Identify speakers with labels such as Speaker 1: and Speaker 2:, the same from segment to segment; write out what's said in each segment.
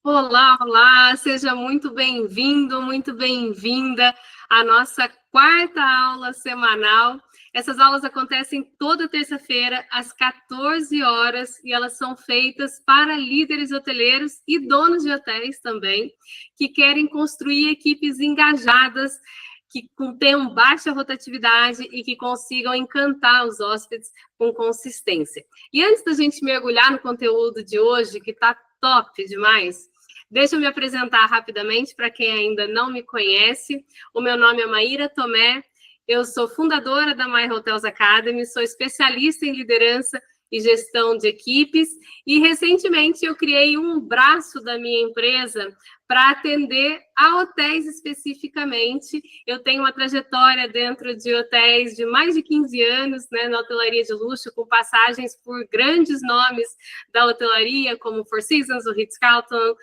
Speaker 1: Olá, olá, seja muito bem-vindo, muito bem-vinda à nossa quarta aula semanal. Essas aulas acontecem toda terça-feira, às 14 horas, e elas são feitas para líderes hoteleiros e donos de hotéis também, que querem construir equipes engajadas, que tenham baixa rotatividade e que consigam encantar os hóspedes com consistência. E antes da gente mergulhar no conteúdo de hoje, que está top demais, deixa eu me apresentar rapidamente para quem ainda não me conhece. O meu nome é Maíra Tomé, eu sou fundadora da My Hotels Academy, sou especialista em liderança e gestão de equipes, e recentemente eu criei um braço da minha empresa para atender a hotéis especificamente. Eu tenho uma trajetória dentro de hotéis de mais de 15 anos, né, na hotelaria de luxo, com passagens por grandes nomes da hotelaria, como Four Seasons, o Ritz-Carlton,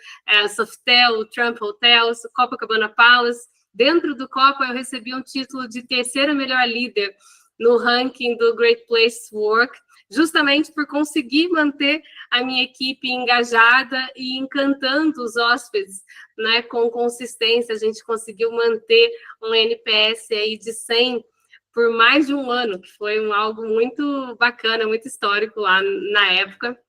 Speaker 1: Sofitel, o Trump Hotels, o Copacabana Palace. Dentro do Copa, eu recebi um título de terceira melhor líder no ranking do Great Place to Work, justamente por conseguir manter a minha equipe engajada e encantando os hóspedes, né, com consistência. A gente conseguiu manter um NPS aí de 100 por mais de um ano, que foi algo muito bacana, muito histórico lá na época.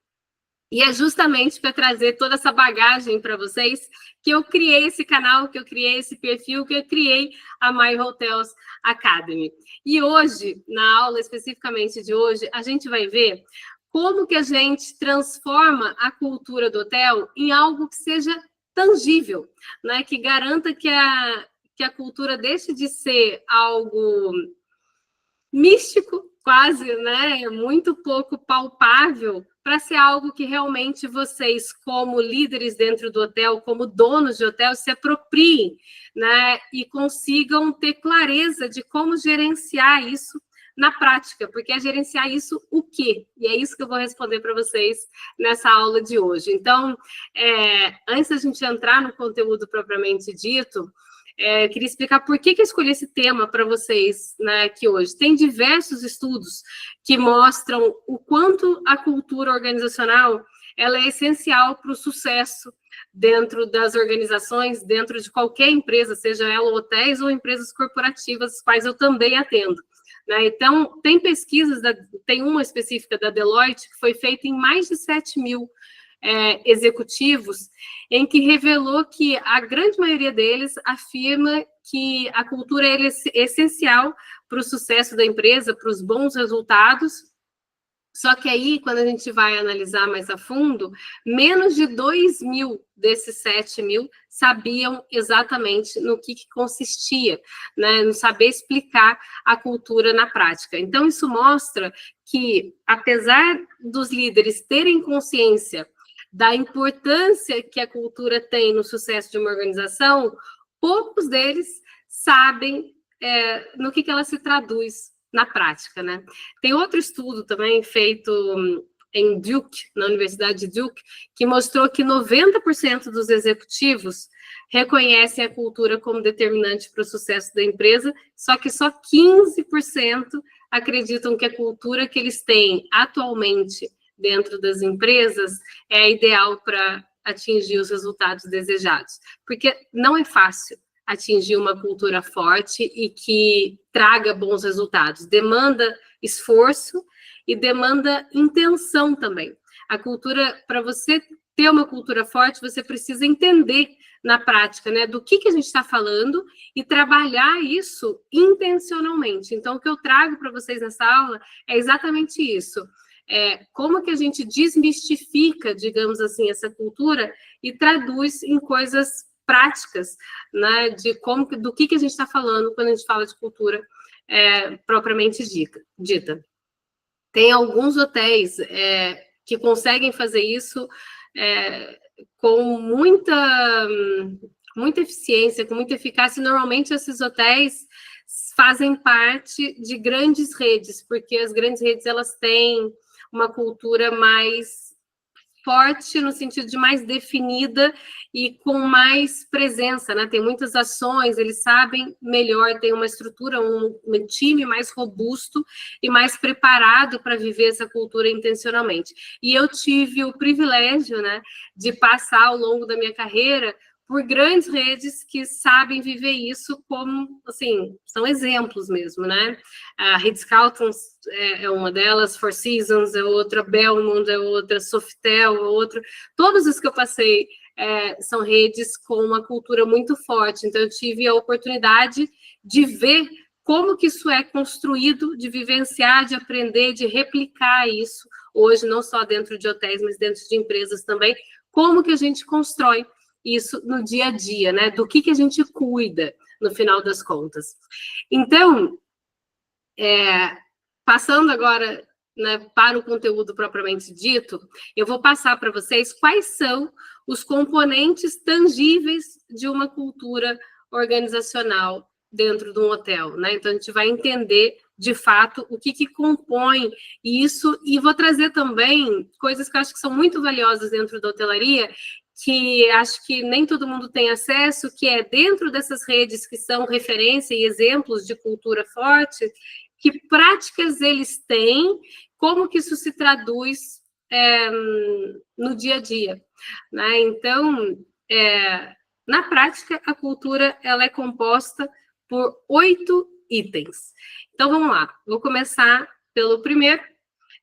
Speaker 1: E é justamente para trazer toda essa bagagem para vocês que eu criei esse canal, que eu criei esse perfil, que eu criei a My Hotels Academy. E hoje, na aula especificamente de hoje, a gente vai ver como que a gente transforma a cultura do hotel em algo que seja tangível, né? Que garanta que a cultura deixe de ser algo místico, quase, né? Muito pouco palpável, para ser algo que realmente vocês, como líderes dentro do hotel, como donos de hotel, se apropriem, né? E consigam ter clareza de como gerenciar isso na prática, porque é gerenciar isso o quê? E é isso que eu vou responder para vocês nessa aula de hoje. Então, antes da gente entrar no conteúdo propriamente dito, queria explicar por que eu escolhi esse tema para vocês, né, aqui hoje. Tem diversos estudos que mostram o quanto a cultura organizacional ela é essencial para o sucesso dentro das organizações, dentro de qualquer empresa, seja ela hotéis ou empresas corporativas, as quais eu também atendo. Né? Então, tem pesquisas, tem uma específica da Deloitte, que foi feita em mais de 7.000 executivos, em que revelou que a grande maioria deles afirma que a cultura é essencial para o sucesso da empresa, para os bons resultados. Só que aí, quando a gente vai analisar mais a fundo, menos de 2.000 desses 7.000 sabiam exatamente no que consistia, né? No saber explicar a cultura na prática. Então, isso mostra que, apesar dos líderes terem consciência da importância que a cultura tem no sucesso de uma organização, poucos deles sabem no que ela se traduz na prática, né? Tem outro estudo também feito em Duke, na Universidade de Duke, que mostrou que 90% dos executivos reconhecem a cultura como determinante para o sucesso da empresa, só que só 15% acreditam que a cultura que eles têm atualmente dentro das empresas é ideal para atingir os resultados desejados. Porque não é fácil atingir uma cultura forte e que traga bons resultados. Demanda esforço e demanda intenção também. A cultura, para você ter uma cultura forte, você precisa entender na prática, né, do que a gente está falando e trabalhar isso intencionalmente. Então, o que eu trago para vocês nessa aula é exatamente isso. Como que a gente desmistifica, digamos assim, essa cultura e traduz em coisas práticas, né, do que a gente está falando quando a gente fala de cultura propriamente dita. Tem alguns hotéis que conseguem fazer isso com muita eficiência, com muita eficácia, e normalmente esses hotéis fazem parte de grandes redes, porque as grandes redes elas têm uma cultura mais forte no sentido de mais definida e com mais presença, né? Tem muitas ações, eles sabem melhor, tem uma estrutura, um time mais robusto e mais preparado para viver essa cultura intencionalmente. E eu tive o privilégio, né, de passar ao longo da minha carreira por grandes redes que sabem viver isso como, assim, são exemplos mesmo, né? A Ritz-Carlton é uma delas, Four Seasons é outra, Belmont é outra, Sofitel é outra. Todos os que eu passei são redes com uma cultura muito forte. Então, eu tive a oportunidade de ver como que isso é construído, de vivenciar, de aprender, de replicar isso hoje, não só dentro de hotéis, mas dentro de empresas também, como que a gente constrói isso no dia a dia, né? Do que a gente cuida, no final das contas. Então, passando agora, né, para o conteúdo propriamente dito, eu vou passar para vocês quais são os componentes tangíveis de uma cultura organizacional dentro de um hotel, né? Então, a gente vai entender, de fato, o que compõe isso, e vou trazer também coisas que eu acho que são muito valiosas dentro da hotelaria, que acho que nem todo mundo tem acesso, que é dentro dessas redes que são referência e exemplos de cultura forte, que práticas eles têm, como que isso se traduz no dia a dia, né? Então, na prática, a cultura ela é composta por 8 itens. Então, vamos lá. Vou começar pelo primeiro.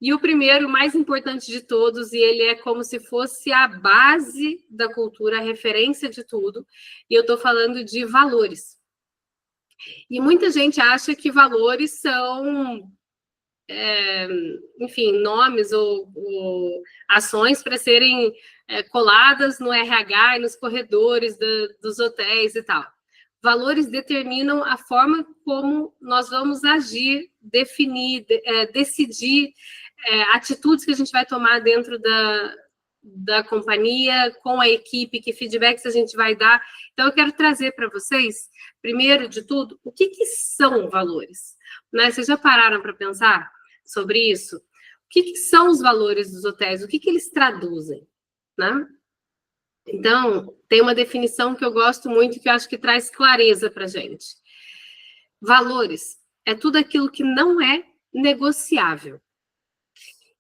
Speaker 1: E o primeiro, o mais importante de todos, e ele é como se fosse a base da cultura, a referência de tudo, e eu estou falando de valores. E muita gente acha que valores são, enfim, nomes ou ações para serem coladas no RH e nos corredores dos hotéis e tal. Valores determinam a forma como nós vamos agir, definir, decidir, atitudes que a gente vai tomar dentro da companhia, com a equipe, que feedbacks a gente vai dar. Então, eu quero trazer para vocês, primeiro de tudo, o que são valores? Né? Vocês já pararam para pensar sobre isso? O que são os valores dos hotéis? O que eles traduzem? Né? Então, tem uma definição que eu gosto muito, que eu acho que traz clareza para a gente. Valores é tudo aquilo que não é negociável.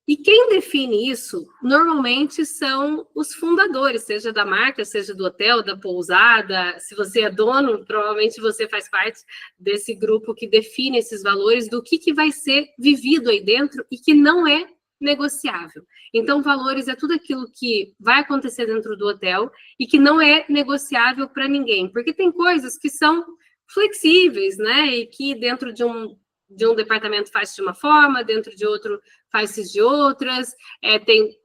Speaker 1: E quem define isso, normalmente, são os fundadores, seja da marca, seja do hotel, da pousada. Se você é dono, provavelmente você faz parte desse grupo que define esses valores, do que vai ser vivido aí dentro e que não é negociável. Então, valores é tudo aquilo que vai acontecer dentro do hotel e que não é negociável para ninguém, porque tem coisas que são flexíveis, né? E que dentro de um departamento faz de uma forma, dentro de outro faz de tem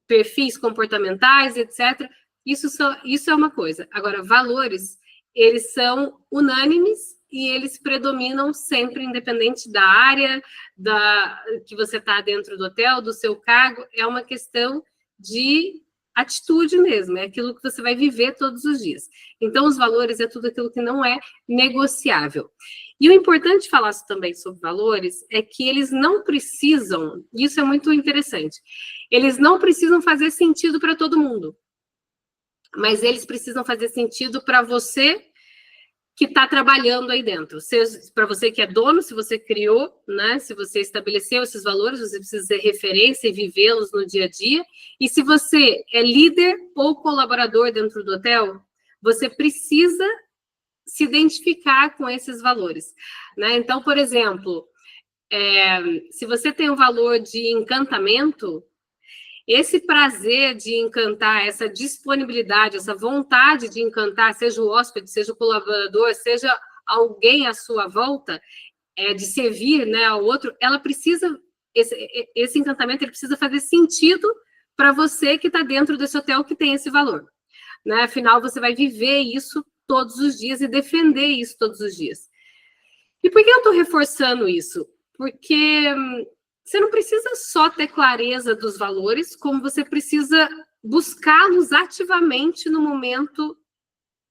Speaker 1: perfis comportamentais, etc. Isso é uma coisa. Agora, valores, eles são unânimes e eles predominam sempre, independente da área que você está dentro do hotel, do seu cargo. É uma questão de atitude mesmo, é aquilo que você vai viver todos os dias. Então, os valores é tudo aquilo que não é negociável. E o importante falar também sobre valores é que eles não precisam, isso é muito interessante, eles não precisam fazer sentido para todo mundo, mas eles precisam fazer sentido para você que está trabalhando aí dentro. Para você que é dono, se você criou, né? Se você estabeleceu esses valores, você precisa ser referência e vivê-los no dia a dia. E se você é líder ou colaborador dentro do hotel, você precisa se identificar com esses valores, né? Então, por exemplo, se você tem um valor de encantamento, esse prazer de encantar, essa disponibilidade, essa vontade de encantar, seja o hóspede, seja o colaborador, seja alguém à sua volta, de servir, né, ao outro, ela precisa, esse encantamento, ele precisa fazer sentido para você que está dentro desse hotel que tem esse valor, né? Afinal, você vai viver isso todos os dias e defender isso todos os dias. E por que eu estou reforçando isso? Porque você não precisa só ter clareza dos valores, como você precisa buscá-los ativamente no momento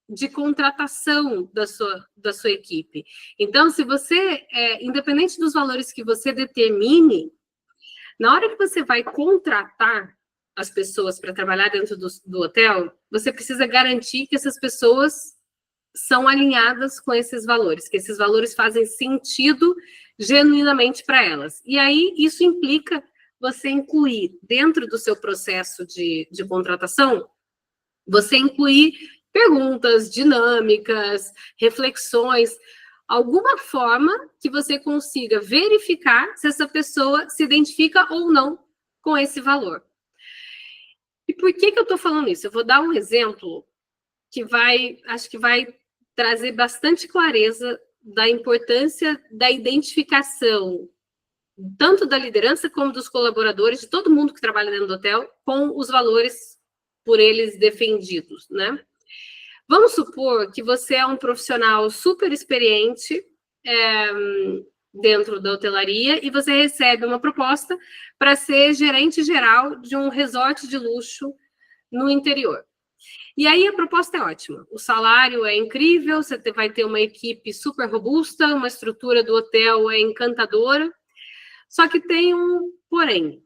Speaker 1: de contratação da sua equipe. Então, se você, independente dos valores que você determine, na hora que você vai contratar, as pessoas para trabalhar dentro do hotel, você precisa garantir que essas pessoas são alinhadas com esses valores, que esses valores fazem sentido genuinamente para elas. E aí, isso implica você incluir dentro do seu processo de contratação, você incluir perguntas, dinâmicas, reflexões, alguma forma que você consiga verificar se essa pessoa se identifica ou não com esse valor. E por que eu estou falando isso? Eu vou dar um exemplo que acho que vai trazer bastante clareza da importância da identificação, tanto da liderança como dos colaboradores, de todo mundo que trabalha dentro do hotel, com os valores por eles defendidos, né? Vamos supor que você é um profissional super experiente dentro da hotelaria e você recebe uma proposta para ser gerente geral de um resort de luxo no interior. E aí a proposta é ótima, o salário é incrível, você vai ter uma equipe super robusta, uma estrutura do hotel é encantadora, só que tem um porém.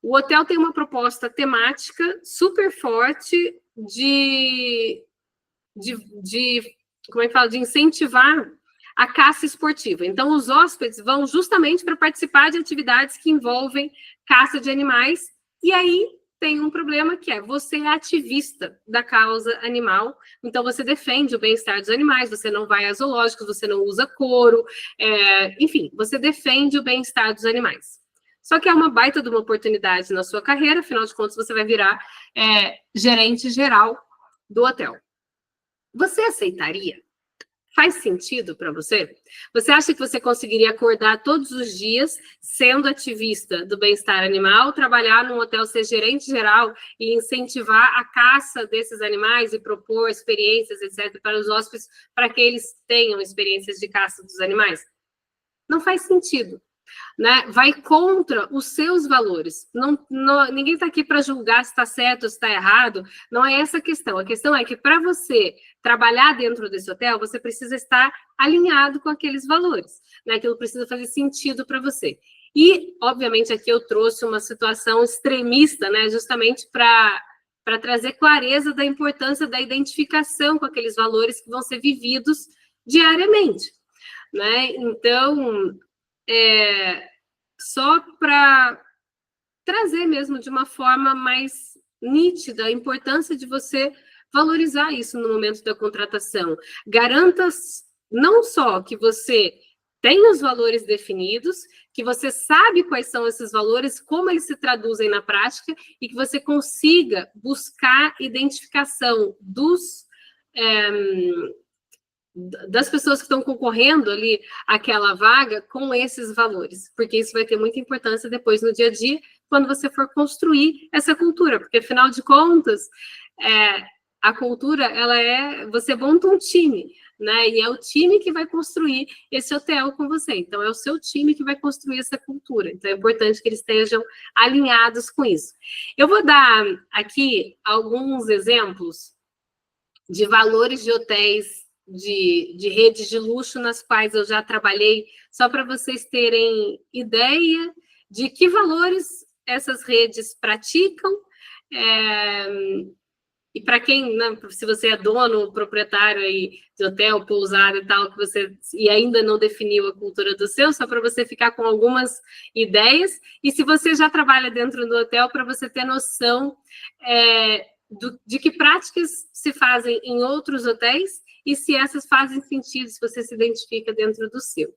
Speaker 1: O hotel tem uma proposta temática super forte como é que fala? De incentivar a caça esportiva. Então, os hóspedes vão justamente para participar de atividades que envolvem caça de animais, e aí tem um problema que é, você é ativista da causa animal, então você defende o bem-estar dos animais, você não vai a zoológicos, você não usa couro, enfim, você defende o bem-estar dos animais. Só que é uma baita de uma oportunidade na sua carreira, afinal de contas, você vai virar gerente geral do hotel. Você aceitaria? Faz sentido para você? Você acha que você conseguiria acordar todos os dias sendo ativista do bem-estar animal, trabalhar num hotel, ser gerente geral e incentivar a caça desses animais e propor experiências, etc., para os hóspedes, para que eles tenham experiências de caça dos animais? Não faz sentido. Né? Vai contra os seus valores. Ninguém está aqui para julgar se está certo ou se está errado, não é essa a questão. A questão é que para você trabalhar dentro desse hotel, você precisa estar alinhado com aqueles valores, né? Aquilo precisa fazer sentido para você. E, obviamente, aqui eu trouxe uma situação extremista, né? Justamente para trazer clareza da importância da identificação com aqueles valores que vão ser vividos diariamente, né? Então, só para trazer mesmo de uma forma mais nítida a importância de você valorizar isso no momento da contratação. Garanta não só que você tem os valores definidos, que você sabe quais são esses valores, como eles se traduzem na prática, e que você consiga buscar identificação das pessoas que estão concorrendo ali àquela vaga com esses valores, porque isso vai ter muita importância depois no dia a dia, quando você for construir essa cultura, porque afinal de contas, a cultura, você monta um time, né, e é o time que vai construir esse hotel com você, então é o seu time que vai construir essa cultura, então é importante que eles estejam alinhados com isso. Eu vou dar aqui alguns exemplos de valores de hotéis de redes de luxo nas quais eu já trabalhei, só para vocês terem ideia de que valores essas redes praticam, e para quem, né, se você é dono, proprietário aí de hotel, pousada e tal, e ainda não definiu a cultura do seu, só para você ficar com algumas ideias, e se você já trabalha dentro do hotel, para você ter noção de que práticas se fazem em outros hotéis, e se essas fazem sentido, se você se identifica dentro do seu.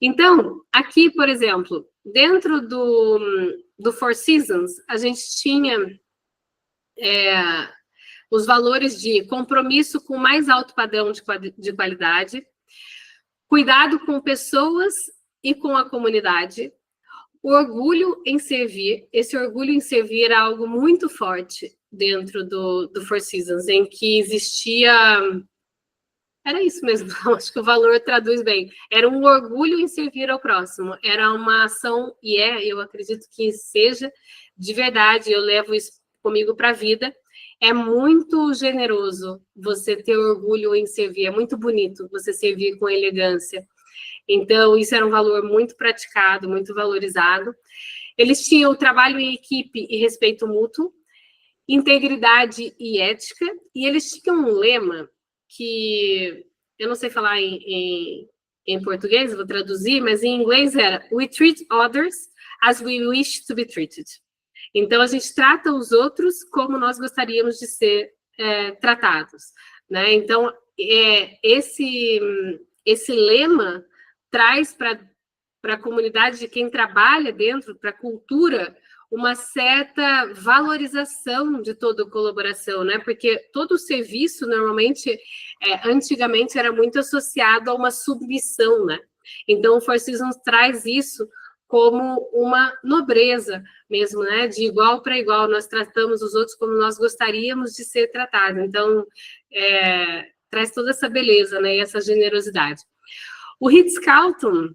Speaker 1: Então, aqui, por exemplo, dentro do Four Seasons, a gente tinha os valores de compromisso com o mais alto padrão de qualidade, cuidado com pessoas e com a comunidade, orgulho em servir. Esse orgulho em servir era algo muito forte dentro do Four Seasons, em que existia... Era isso mesmo, acho que o valor traduz bem. Era um orgulho em servir ao próximo. Era uma ação, e eu acredito que seja, de verdade, eu levo isso comigo para a vida. É muito generoso você ter orgulho em servir, é muito bonito você servir com elegância. Então, isso era um valor muito praticado, muito valorizado. Eles tinham o trabalho em equipe e respeito mútuo, integridade e ética, e eles tinham um lema que eu não sei falar em português, vou traduzir, mas em inglês era "We treat others as we wish to be treated". Então, a gente trata os outros como nós gostaríamos de ser tratados, né? Então, esse lema traz para a comunidade de quem trabalha dentro, para a cultura, uma certa valorização de toda colaboração, né? Porque todo o serviço, normalmente, antigamente, era muito associado a uma submissão, né? Então, o Four Seasons traz isso como uma nobreza mesmo, né? De igual para igual, nós tratamos os outros como nós gostaríamos de ser tratados. Então, traz toda essa beleza, né? E essa generosidade. O Ritz-Carlton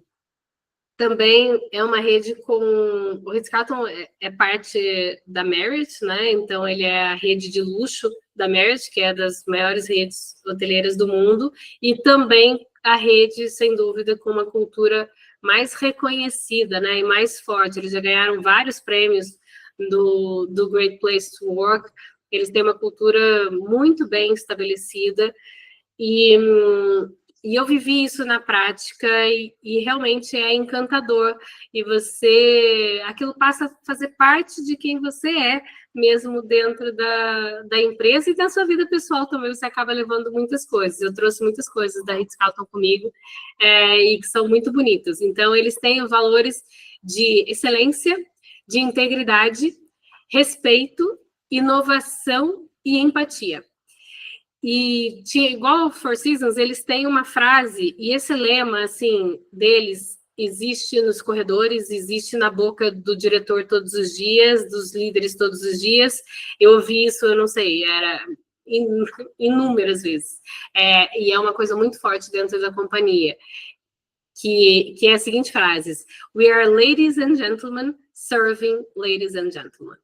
Speaker 1: também é uma rede com... O Ritz-Carlton é parte da Marriott, né? Então, ele é a rede de luxo da Marriott, que é das maiores redes hoteleiras do mundo, e também a rede, sem dúvida, com uma cultura mais reconhecida, né? E mais forte. Eles já ganharam vários prêmios do Great Place to Work. Eles têm uma cultura muito bem estabelecida e eu vivi isso na prática e realmente é encantador. E aquilo passa a fazer parte de quem você é, mesmo dentro da empresa e da sua vida pessoal também. Você acaba levando muitas coisas. Eu trouxe muitas coisas da Ritz-Carlton comigo e que são muito bonitas. Então, eles têm valores de excelência, de integridade, respeito, inovação e empatia. E igual ao Four Seasons, eles têm uma frase, e esse lema, assim, deles existe nos corredores, existe na boca do diretor todos os dias, dos líderes todos os dias. Eu ouvi isso, eu não sei, era inúmeras vezes. E é uma coisa muito forte dentro da companhia, que é a seguinte frase: "We are ladies and gentlemen serving ladies and gentlemen".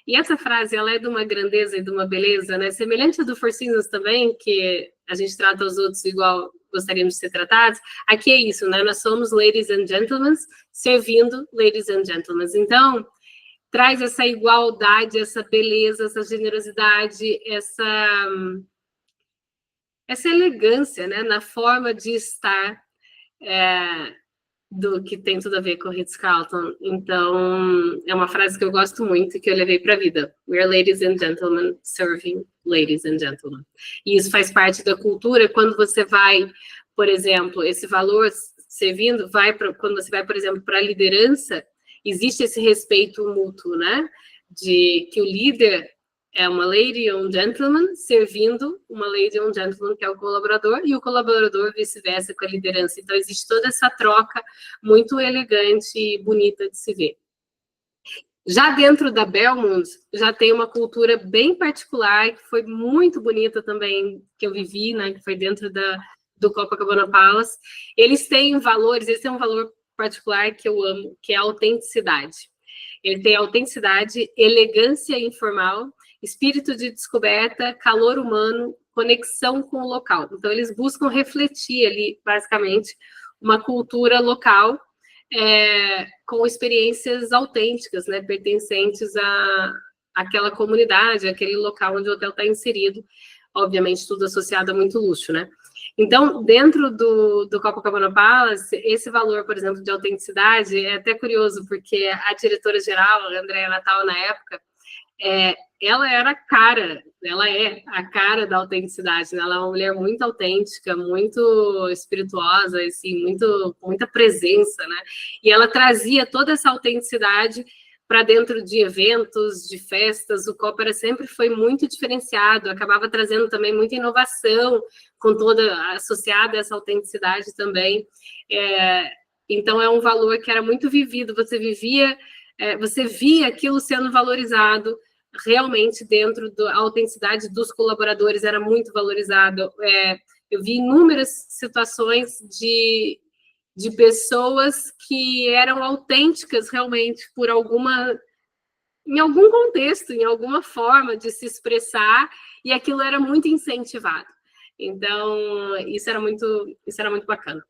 Speaker 1: E essa frase, ela é de uma grandeza e de uma beleza, né? Semelhante à do Four Seasons também, que a gente trata os outros igual gostaríamos de ser tratados. Aqui é isso, né? Nós somos ladies and gentlemen servindo ladies and gentlemen. Então, traz essa igualdade, essa beleza, essa generosidade, essa elegância, né? Na forma de estar do que tem tudo a ver com o Ritz-Carlton. Então, é uma frase que eu gosto muito e que eu levei para a vida. We are ladies and gentlemen serving ladies and gentlemen. E isso faz parte da cultura. Quando você vai, por exemplo, esse valor servindo, quando você vai, por exemplo, para a liderança, existe esse respeito mútuo, né? De que o líder é uma lady ou um gentleman servindo uma lady ou um gentleman, que é o colaborador, e o colaborador vice-versa com a liderança. Então, existe toda essa troca muito elegante e bonita de se ver. Já dentro da Belmond, já tem uma cultura bem particular, que foi muito bonita também, que eu vivi, né, que foi dentro do Copacabana Palace. Eles têm valores, eles têm um valor particular que eu amo, que é a autenticidade. Ele tem autenticidade, elegância informal, espírito de descoberta, calor humano, conexão com o local. Então, eles buscam refletir ali, basicamente, uma cultura local com experiências autênticas, né, pertencentes àquela comunidade, àquele local onde o hotel está inserido. Obviamente, tudo associado a muito luxo, né? Então, dentro do Copacabana Palace, esse valor, por exemplo, de autenticidade é até curioso, porque a diretora-geral, a Andréa Natal, na época, ela era ela é a cara da autenticidade, né? Ela é uma mulher muito autêntica, muito espirituosa, assim, muita presença, né? E ela trazia toda essa autenticidade para dentro de eventos, de festas. O Copa sempre foi muito diferenciado, acabava trazendo também muita inovação, com toda associada a essa autenticidade também. Então, é um valor que era muito vivido, você via aquilo sendo valorizado realmente dentro da autenticidade dos colaboradores, era muito valorizado. Eu vi inúmeras situações de pessoas que eram autênticas realmente em algum contexto, em alguma forma de se expressar, e aquilo era muito incentivado. Então, isso era muito bacana.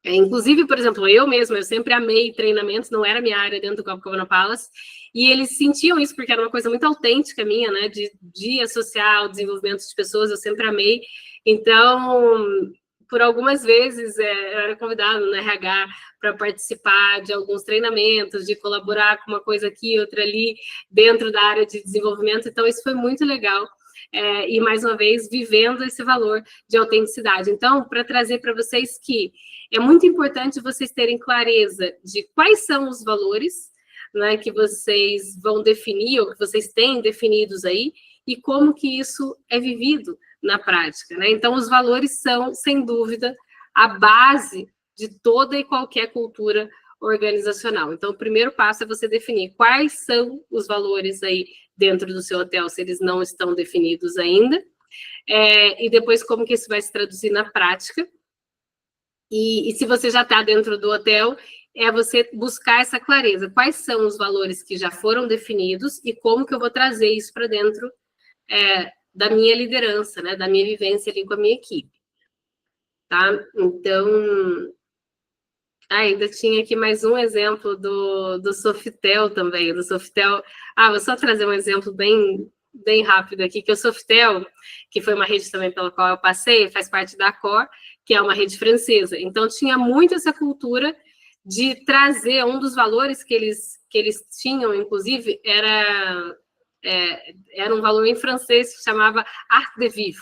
Speaker 1: Inclusive, por exemplo, eu mesma, eu sempre amei treinamentos, não era minha área dentro do Copacabana Palace, e eles sentiam isso porque era uma coisa muito autêntica minha, né, de associar o desenvolvimento de pessoas, eu sempre amei. Então, por algumas vezes, eu era convidada no RH para participar de alguns treinamentos, de colaborar com uma coisa aqui, outra ali, dentro da área de desenvolvimento, então isso foi muito legal. E, mais uma vez, vivendo esse valor de autenticidade. Então, para trazer para vocês que é muito importante vocês terem clareza de quais são os valores, né, que vocês vão definir, ou que vocês têm definidos aí, e como que isso é vivido na prática, né? Então, os valores são, sem dúvida, a base de toda e qualquer cultura organizacional. Então, o primeiro passo é você definir quais são os valores aí dentro do seu hotel, se eles não estão definidos ainda, e depois como que isso vai se traduzir na prática. E se você já está dentro do hotel, é você buscar essa clareza. Quais são os valores que já foram definidos e como que eu vou trazer isso para dentro da minha liderança, né, da minha vivência ali com a minha equipe. Tá? Então, ainda tinha aqui mais um exemplo do Sofitel também, do Sofitel. Vou só trazer um exemplo bem rápido aqui, que o Sofitel, que foi uma rede também pela qual eu passei, faz parte da Accor, que é uma rede francesa. Então, tinha muito essa cultura de trazer um dos valores que eles tinham, inclusive, era um valor em francês que chamava Art de Vivre,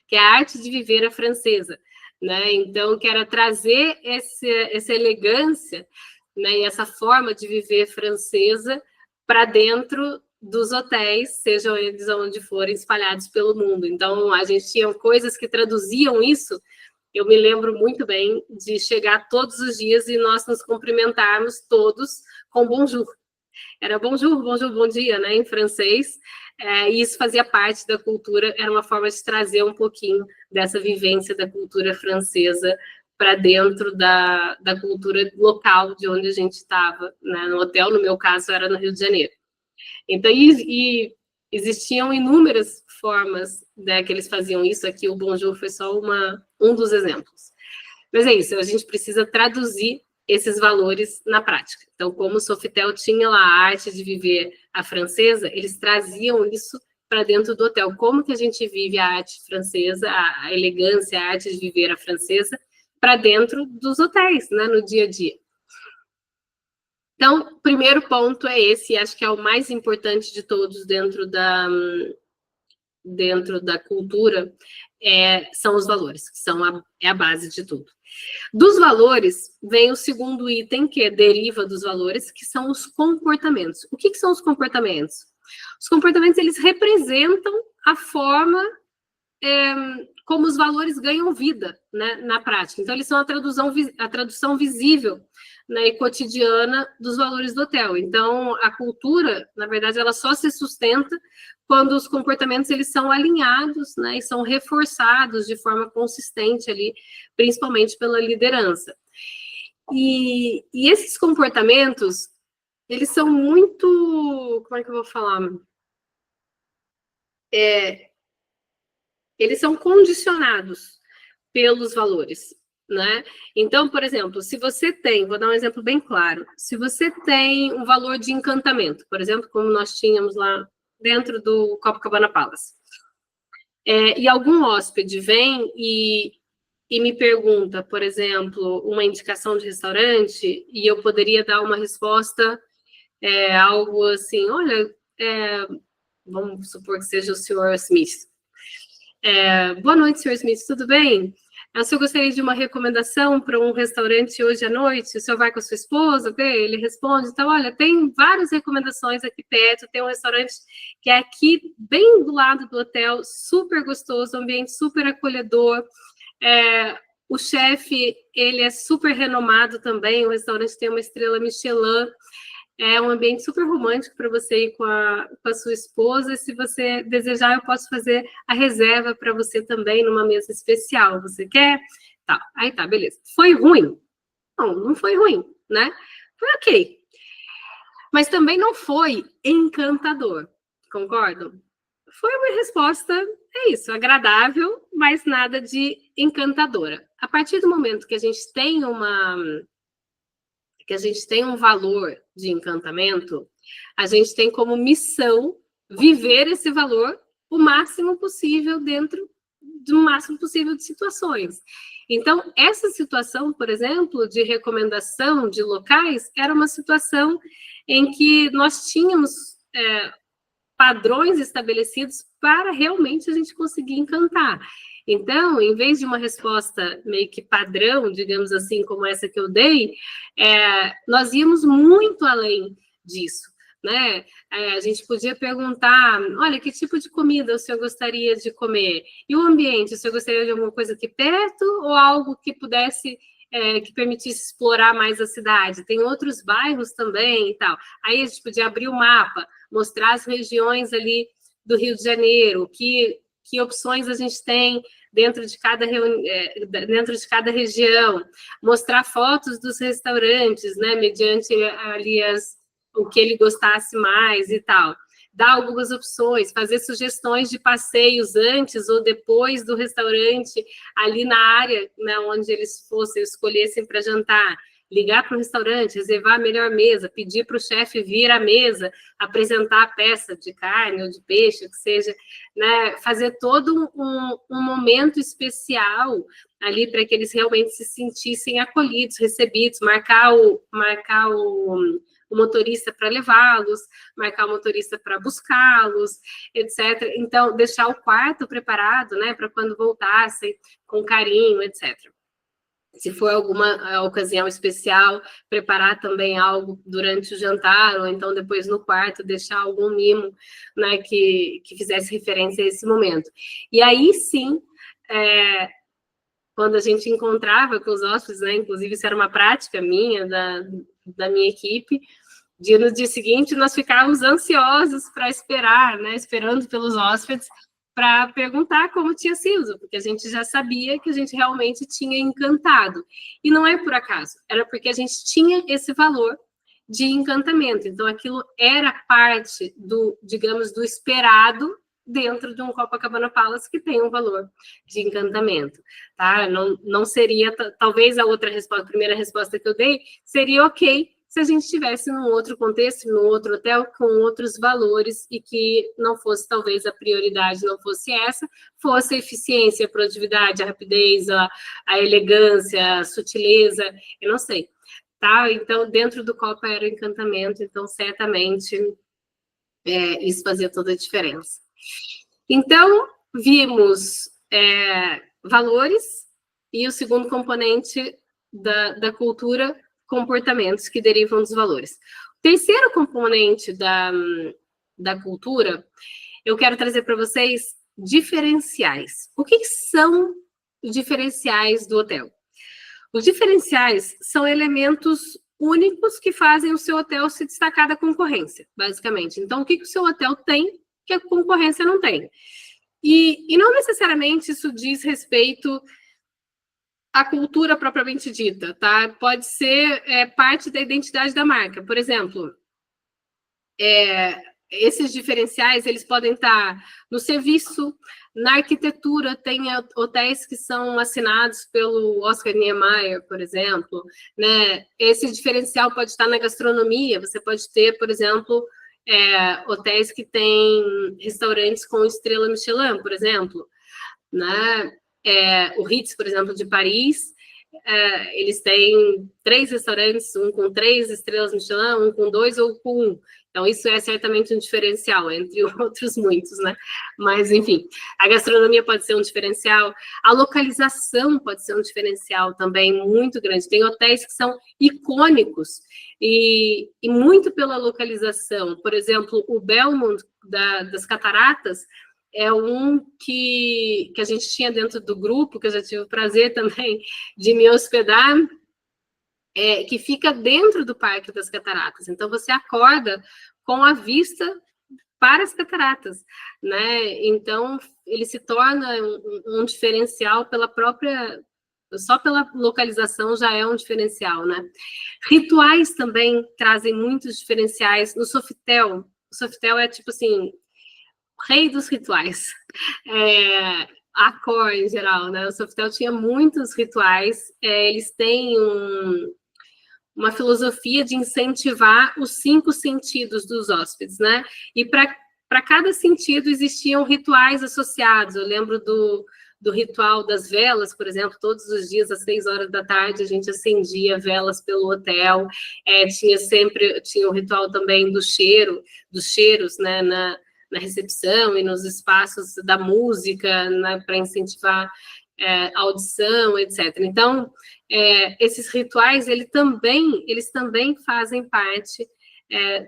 Speaker 1: que é a arte de viver a francesa, né? Então, que era trazer essa elegância, né, e essa forma de viver francesa para dentro dos hotéis, sejam eles onde forem espalhados pelo mundo. Então, a gente tinha coisas que traduziam isso. Eu me lembro muito bem de chegar todos os dias e nós nos cumprimentarmos todos com bonjour. Era bonjour, bonjour, bom dia, né, em francês, e isso fazia parte da cultura, era uma forma de trazer um pouquinho dessa vivência da cultura francesa para dentro da cultura local de onde a gente estava, né, no hotel, no meu caso, era no Rio de Janeiro. Então, existiam inúmeras formas, né, que eles faziam isso, aqui o bonjour foi só um dos exemplos. Mas é isso, a gente precisa traduzir esses valores na prática. Então, como o Sofitel tinha lá a arte de viver a francesa, eles traziam isso para dentro do hotel. Como que a gente vive a arte francesa, a elegância, a arte de viver a francesa, para dentro dos hotéis, né, no dia a dia. Então, o primeiro ponto é esse, acho que é o mais importante de todos dentro da cultura, são os valores, que são a base de tudo. Dos valores, vem o segundo item, que deriva dos valores, que são os comportamentos. O que são os comportamentos? Os comportamentos, eles representam a forma como os valores ganham vida, né, na prática. Então, eles são a tradução visível, né, e cotidiana dos valores do hotel. Então, a cultura, na verdade, ela só se sustenta quando os comportamentos eles são alinhados, né, e são reforçados de forma consistente ali, principalmente pela liderança. E esses comportamentos, eles são muito, como é que eu vou falar? Eles são condicionados pelos valores, né? Então, por exemplo, se você tem, vou dar um exemplo bem claro, se você tem um valor de encantamento, por exemplo, como nós tínhamos lá dentro do Copacabana Palace, e algum hóspede vem e me pergunta, por exemplo, uma indicação de restaurante, e eu poderia dar uma resposta, algo assim, olha, vamos supor que seja o senhor Smith. Boa noite, senhor Smith, tudo bem? O senhor gostaria de uma recomendação para um restaurante hoje à noite? O senhor vai com a sua esposa? Ele responde, então, olha, tem várias recomendações aqui perto, tem um restaurante que é aqui, bem do lado do hotel, super gostoso, ambiente super acolhedor, o chefe, ele é super renomado também, o restaurante tem uma estrela Michelin, é um ambiente super romântico para você ir com a sua esposa. E se você desejar, eu posso fazer a reserva para você também numa mesa especial. Você quer? Tá. Aí tá, beleza. Foi ruim? Não foi ruim, né? Foi ok. Mas também não foi encantador. Concordam? Foi uma resposta, agradável, mas nada de encantadora. A partir do momento que a gente tem um valor de encantamento, a gente tem como missão viver esse valor o máximo possível dentro do máximo possível de situações. Então, essa situação, por exemplo, de recomendação de locais, era uma situação em que nós tínhamos padrões estabelecidos para realmente a gente conseguir encantar. Então, em vez de uma resposta meio que padrão, digamos assim, como essa que eu dei, nós íamos muito além disso, né? A gente podia perguntar, olha, que tipo de comida o senhor gostaria de comer? E o ambiente, o senhor gostaria de alguma coisa aqui perto ou algo que pudesse, que permitisse explorar mais a cidade? Tem outros bairros também e tal. Aí a gente podia abrir o mapa, mostrar as regiões ali do Rio de Janeiro, que opções a gente tem dentro de cada região, mostrar fotos dos restaurantes, né, mediante ali o que ele gostasse mais e tal. Dar algumas opções, fazer sugestões de passeios antes ou depois do restaurante, ali na área, né, onde eles escolhessem para jantar. Ligar para o restaurante, reservar a melhor mesa, pedir para o chefe vir à mesa, apresentar a peça de carne ou de peixe, que seja, né, fazer todo um momento especial ali para que eles realmente se sentissem acolhidos, recebidos, marcar o motorista para levá-los, marcar o motorista para buscá-los, etc. Então, deixar o quarto preparado, né, para quando voltassem, com carinho, etc. Se for alguma ocasião especial, preparar também algo durante o jantar, ou então depois no quarto, deixar algum mimo, né, que fizesse referência a esse momento. E aí, sim, quando a gente encontrava com os hóspedes, né, inclusive isso era uma prática minha, da minha equipe, no dia seguinte nós ficávamos ansiosos para esperar, né, esperando pelos hóspedes, para perguntar como tinha sido, porque a gente já sabia que a gente realmente tinha encantado. E não é por acaso, era porque a gente tinha esse valor de encantamento. Então, aquilo era parte digamos, do esperado dentro de um Copacabana Palace que tem um valor de encantamento, tá? Não seria, talvez a primeira resposta que eu dei, seria ok se a gente estivesse num outro contexto, num outro hotel, com outros valores, e que não fosse, talvez, a prioridade não fosse essa, fosse a eficiência, a produtividade, a rapidez, a elegância, a sutileza, eu não sei, tá? Então, dentro do Copa era o encantamento, então, certamente, isso fazia toda a diferença. Então, vimos valores, e o segundo componente da cultura, comportamentos que derivam dos valores. O terceiro componente da cultura, eu quero trazer para vocês diferenciais. O que são os diferenciais do hotel? Os diferenciais são elementos únicos que fazem o seu hotel se destacar da concorrência, basicamente. Então, o que o seu hotel tem que a concorrência não tem? E não necessariamente isso diz respeito a cultura propriamente dita, tá? Pode ser parte da identidade da marca. Por exemplo, esses diferenciais, eles podem estar no serviço, na arquitetura. Tem hotéis que são assinados pelo Oscar Niemeyer, por exemplo, né? Esse diferencial pode estar na gastronomia. Você pode ter, por exemplo, hotéis que têm restaurantes com estrela Michelin, por exemplo, né? O Ritz, por exemplo, de Paris, eles têm 3 restaurantes, um com 3 estrelas Michelin, um com 2 ou com 1. Então, isso é certamente um diferencial, entre outros muitos, né? Mas, enfim, a gastronomia pode ser um diferencial, a localização pode ser um diferencial também muito grande. Tem hotéis que são icônicos, e muito pela localização. Por exemplo, o Belmont das Cataratas, é um que a gente tinha dentro do grupo, que eu já tive o prazer também de me hospedar, que fica dentro do Parque das Cataratas. Então, você acorda com a vista para as cataratas, né? Então, ele se torna um diferencial só pela localização já é um diferencial, né? Rituais também trazem muitos diferenciais. No Sofitel, o Sofitel é tipo assim, rei dos rituais. Accor em geral, né? O Sofitel tinha muitos rituais, eles têm uma filosofia de incentivar os 5 sentidos dos hóspedes, né? E para cada sentido existiam rituais associados. Eu lembro do ritual das velas, por exemplo, todos os dias às 6 horas da tarde a gente acendia velas pelo hotel. Tinha o ritual também dos cheiros, né, na recepção e nos espaços da música, né, para incentivar audição, etc. Então, esses rituais, eles também fazem parte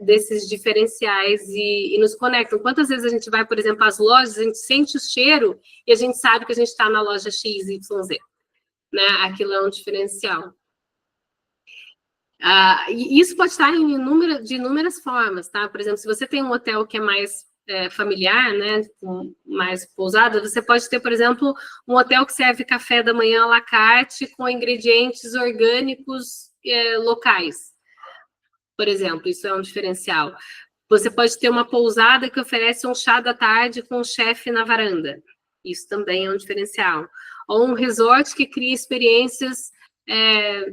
Speaker 1: desses diferenciais e nos conectam. Quantas vezes a gente vai, por exemplo, às lojas, a gente sente o cheiro e a gente sabe que a gente está na loja XYZ, né? Aquilo é um diferencial. E isso pode estar de inúmeras formas, tá? Por exemplo, se você tem um hotel que é mais familiar, né, com mais pousada, você pode ter, por exemplo, um hotel que serve café da manhã à la carte com ingredientes orgânicos locais, por exemplo, isso é um diferencial. Você pode ter uma pousada que oferece um chá da tarde com o chefe na varanda, isso também é um diferencial. Ou um resort que cria experiências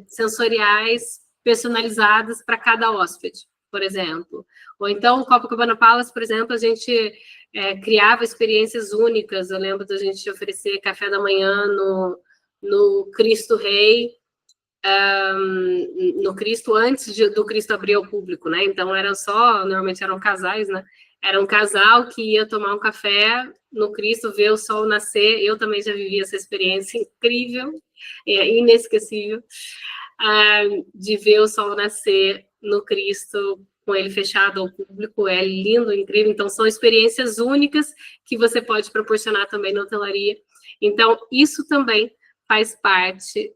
Speaker 1: sensoriais personalizadas para cada hóspede, por exemplo. Ou então, o Copacabana Palace, por exemplo, a gente criava experiências únicas. Eu lembro da gente oferecer café da manhã no Cristo Rei, no Cristo antes do Cristo abrir ao público, né? Então, normalmente eram casais, né? Era um casal que ia tomar um café no Cristo, ver o sol nascer. Eu também já vivi essa experiência incrível, inesquecível, de ver o sol nascer no Cristo, com ele fechado ao público. É lindo, incrível. Então, são experiências únicas que você pode proporcionar também na hotelaria. Então, isso também faz parte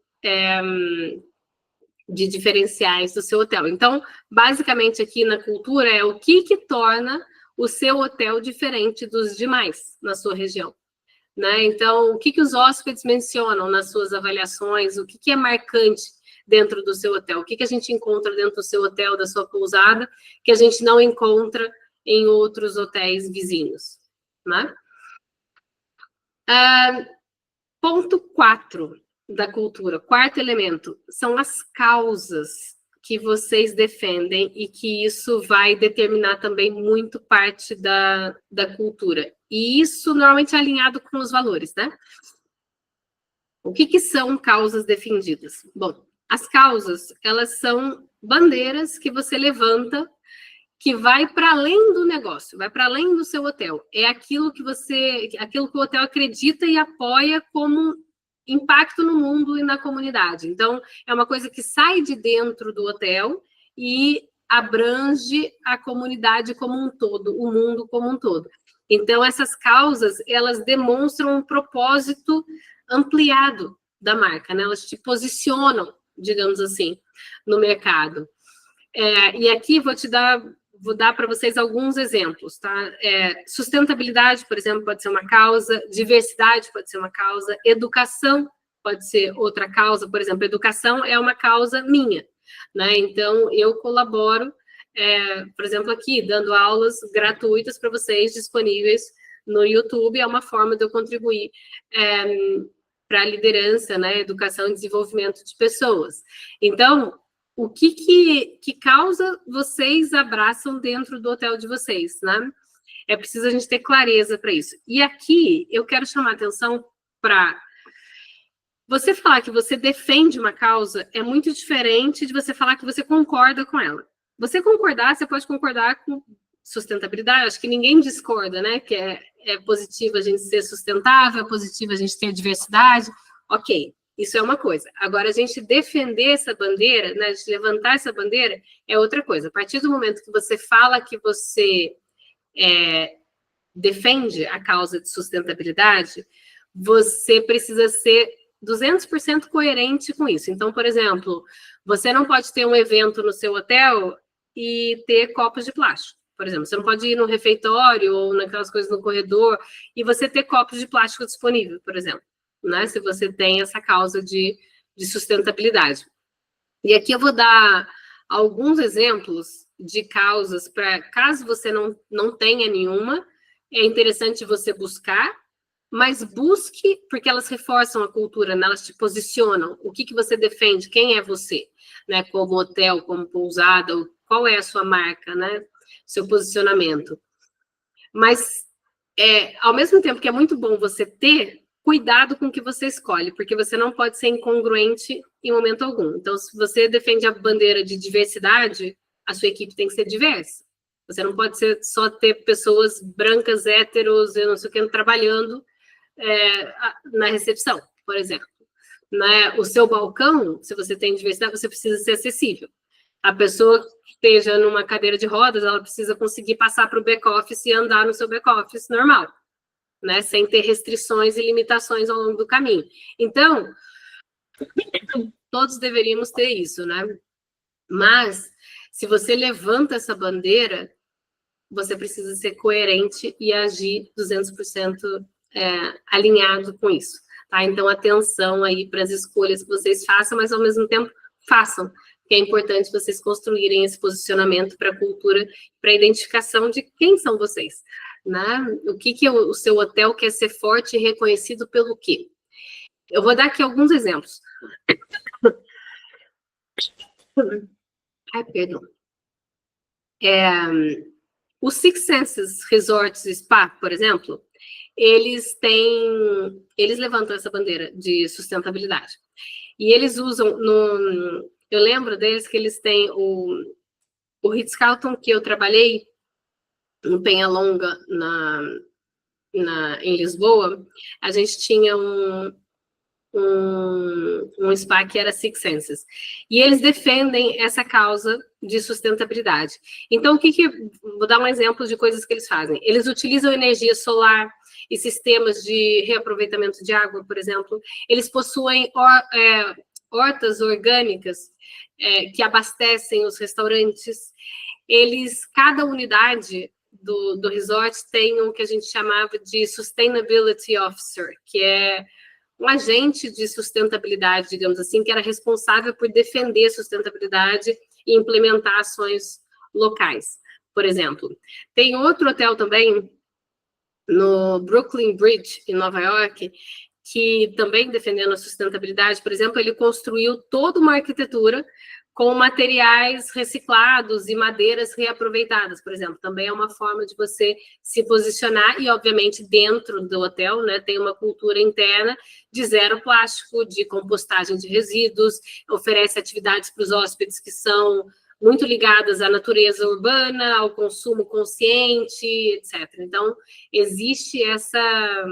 Speaker 1: de diferenciais do seu hotel. Então, basicamente, aqui na cultura é o que torna o seu hotel diferente dos demais na sua região, né? Então, o que os hóspedes mencionam nas suas avaliações, o que é marcante dentro do seu hotel, o que a gente encontra dentro do seu hotel, da sua pousada, que a gente não encontra em outros hotéis vizinhos, né? Ponto 4 da cultura, quarto elemento, são as causas que vocês defendem e que isso vai determinar também muito parte da cultura. E isso normalmente é alinhado com os valores, né? O que são causas defendidas? Bom, as causas, elas são bandeiras que você levanta que vai para além do negócio, vai para além do seu hotel. É aquilo que o hotel acredita e apoia como impacto no mundo e na comunidade. Então, é uma coisa que sai de dentro do hotel e abrange a comunidade como um todo, o mundo como um todo. Então, essas causas, elas demonstram um propósito ampliado da marca, né? Elas te posicionam, digamos assim, no mercado. E aqui vou dar para vocês alguns exemplos, tá? Sustentabilidade, por exemplo, pode ser uma causa, diversidade pode ser uma causa, educação pode ser outra causa. Por exemplo, educação é uma causa minha, né? Então, eu colaboro, por exemplo, aqui, dando aulas gratuitas para vocês, disponíveis no YouTube, é uma forma de eu contribuir para a liderança, né? Educação e desenvolvimento de pessoas. Então, o que causa vocês abraçam dentro do hotel de vocês, né? É preciso a gente ter clareza para isso. E aqui eu quero chamar a atenção para você falar que você defende uma causa é muito diferente de você falar que você concorda com ela. Você pode concordar com sustentabilidade, acho que ninguém discorda, né? Que é positivo a gente ser sustentável, é positivo a gente ter diversidade, ok. Isso é uma coisa. Agora, a gente defender essa bandeira, né, a gente levantar essa bandeira, é outra coisa. A partir do momento que você fala que você defende a causa de sustentabilidade, você precisa ser 200% coerente com isso. Então, por exemplo, você não pode ter um evento no seu hotel e ter copos de plástico. Por exemplo, você não pode ir no refeitório ou naquelas coisas no corredor e você ter copos de plástico disponível, por exemplo. Né, se você tem essa causa de sustentabilidade. E aqui eu vou dar alguns exemplos de causas para, caso você não tenha nenhuma, é interessante você buscar, mas busque, porque elas reforçam a cultura, né? Elas te posicionam. O que você defende? Quem é você? Né? Como hotel, como pousada, qual é a sua marca, né? Seu posicionamento. Mas, ao mesmo tempo que é muito bom você ter, cuidado com o que você escolhe, porque você não pode ser incongruente em momento algum. Então, se você defende a bandeira de diversidade, a sua equipe tem que ser diversa. Você não pode só ter pessoas brancas, héteros, eu não sei o que, trabalhando na recepção, por exemplo. Né? O seu balcão, se você tem diversidade, você precisa ser acessível. A pessoa que esteja numa cadeira de rodas, ela precisa conseguir passar para o back-office e andar no seu back-office normal, né? Sem ter restrições e limitações ao longo do caminho. Então, todos deveríamos ter isso, né? Mas, se você levanta essa bandeira, você precisa ser coerente e agir 200% alinhado com isso. Tá? Então, atenção aí para as escolhas que vocês façam, mas, ao mesmo tempo, façam. Que é importante vocês construírem esse posicionamento para a cultura, para a identificação de quem são vocês. Né? O que o seu hotel quer ser forte e reconhecido pelo quê? Eu vou dar aqui alguns exemplos. Ai, perdão. Os Six Senses Resorts Spa, por exemplo, eles levantam essa bandeira de sustentabilidade. E eles usam, eu lembro deles que eles têm o Ritz-Carlton, que eu trabalhei no Penhalonga, em Lisboa, a gente tinha um spa que era Six Senses. E eles defendem essa causa de sustentabilidade. Então, vou dar um exemplo de coisas que eles fazem. Eles utilizam energia solar e sistemas de reaproveitamento de água, por exemplo. Eles possuem hortas orgânicas que abastecem os restaurantes. Cada unidade do resort tem o que a gente chamava de Sustainability Officer, que é um agente de sustentabilidade, digamos assim, que era responsável por defender a sustentabilidade e implementar ações locais, por exemplo. Tem outro hotel também, no Brooklyn Bridge, em Nova York, que também defendendo a sustentabilidade, por exemplo, ele construiu toda uma arquitetura com materiais reciclados e madeiras reaproveitadas, por exemplo. Também é uma forma de você se posicionar e, obviamente, dentro do hotel, né, tem uma cultura interna de zero plástico, de compostagem de resíduos, oferece atividades para os hóspedes que são muito ligadas à natureza urbana, ao consumo consciente, etc. Então, existe essa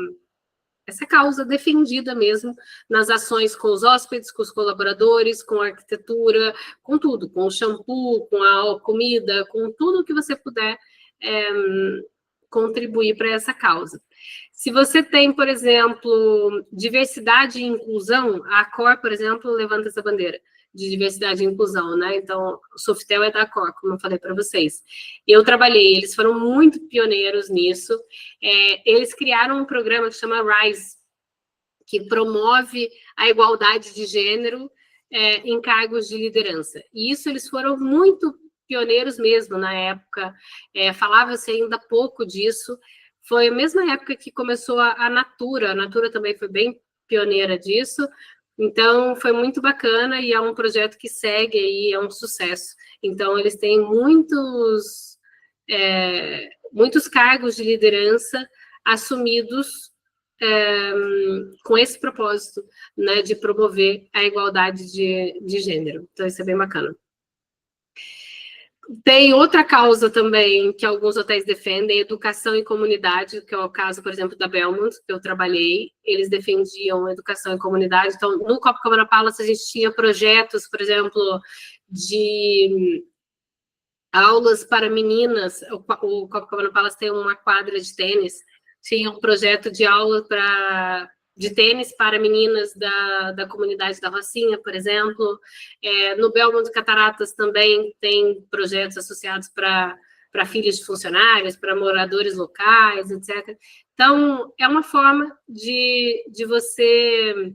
Speaker 1: causa defendida mesmo nas ações com os hóspedes, com os colaboradores, com a arquitetura, com tudo, com o shampoo, com a comida, com tudo que você puder contribuir para essa causa. Se você tem, por exemplo, diversidade e inclusão, a Accor, por exemplo, levanta essa bandeira de diversidade e inclusão, né? Então, o Sofitel é da Accor, como eu falei para vocês. Eu trabalhei, eles foram muito pioneiros nisso. Eles criaram um programa que chama RISE, que promove a igualdade de gênero em cargos de liderança. E isso eles foram muito pioneiros mesmo na época. Falava-se ainda pouco disso. Foi a mesma época que começou a Natura. A Natura também foi bem pioneira disso. Então, foi muito bacana e é um projeto que segue aí, é um sucesso. Então, eles têm muitos cargos de liderança assumidos com esse propósito, né, de promover a igualdade de gênero. Então, isso é bem bacana. Tem outra causa também que alguns hotéis defendem, educação e comunidade, que é o caso, por exemplo, da Belmont, que eu trabalhei, eles defendiam educação e comunidade. Então, no Copacabana Palace, a gente tinha projetos, por exemplo, de aulas para meninas. O Copacabana Palace tem uma quadra de tênis, tinha um projeto de aula de tênis para meninas da comunidade da Rocinha, por exemplo. No Belmont Cataratas também tem projetos associados para filhos de funcionários, para moradores locais, etc. Então, é uma forma de você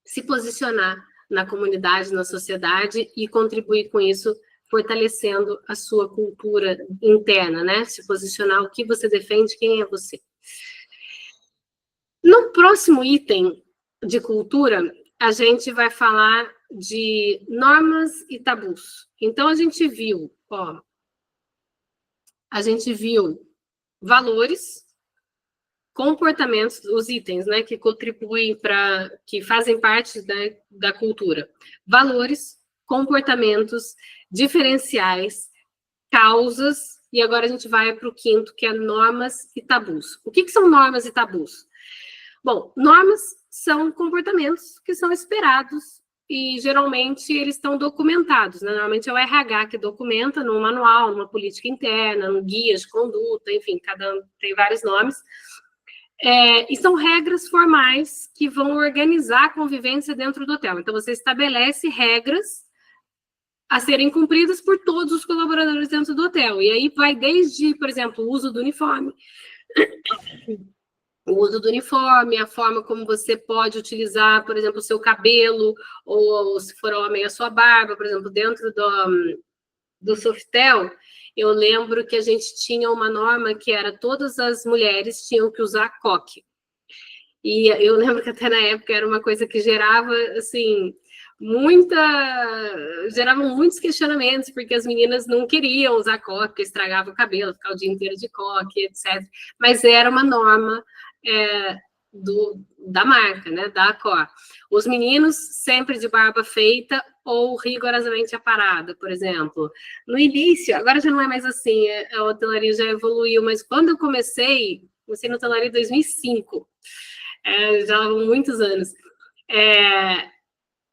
Speaker 1: se posicionar na comunidade, na sociedade e contribuir com isso, fortalecendo a sua cultura interna, né? Se posicionar, o que você defende, quem é você. No próximo item de cultura, a gente vai falar de normas e tabus. Então, a gente viu valores, comportamentos, os itens, né, que contribuem que fazem parte da cultura. Valores, comportamentos, diferenciais, causas, e agora a gente vai para o quinto, que é normas e tabus. O que são normas e tabus? Bom, normas são comportamentos que são esperados e, geralmente, eles estão documentados, né? Normalmente é o RH que documenta num manual, numa política interna, num guia de conduta, enfim, cada um tem vários nomes. E são regras formais que vão organizar a convivência dentro do hotel. Então, você estabelece regras a serem cumpridas por todos os colaboradores dentro do hotel. E aí vai desde, por exemplo, o uso do uniforme, a forma como você pode utilizar, por exemplo, o seu cabelo, ou se for homem, a sua barba, por exemplo, dentro do Sofitel. Eu lembro que a gente tinha uma norma que era todas as mulheres tinham que usar coque. E eu lembro que até na época era uma coisa que gerava, assim, geravam muitos questionamentos, porque as meninas não queriam usar coque, estragava o cabelo, ficava o dia inteiro de coque, etc. Mas era uma norma da marca, né, da Accor. Os meninos sempre de barba feita ou rigorosamente aparada, por exemplo. No início, agora já não é mais assim, a hotelaria já evoluiu, mas quando eu comecei na hotelaria em 2005, já há muitos anos,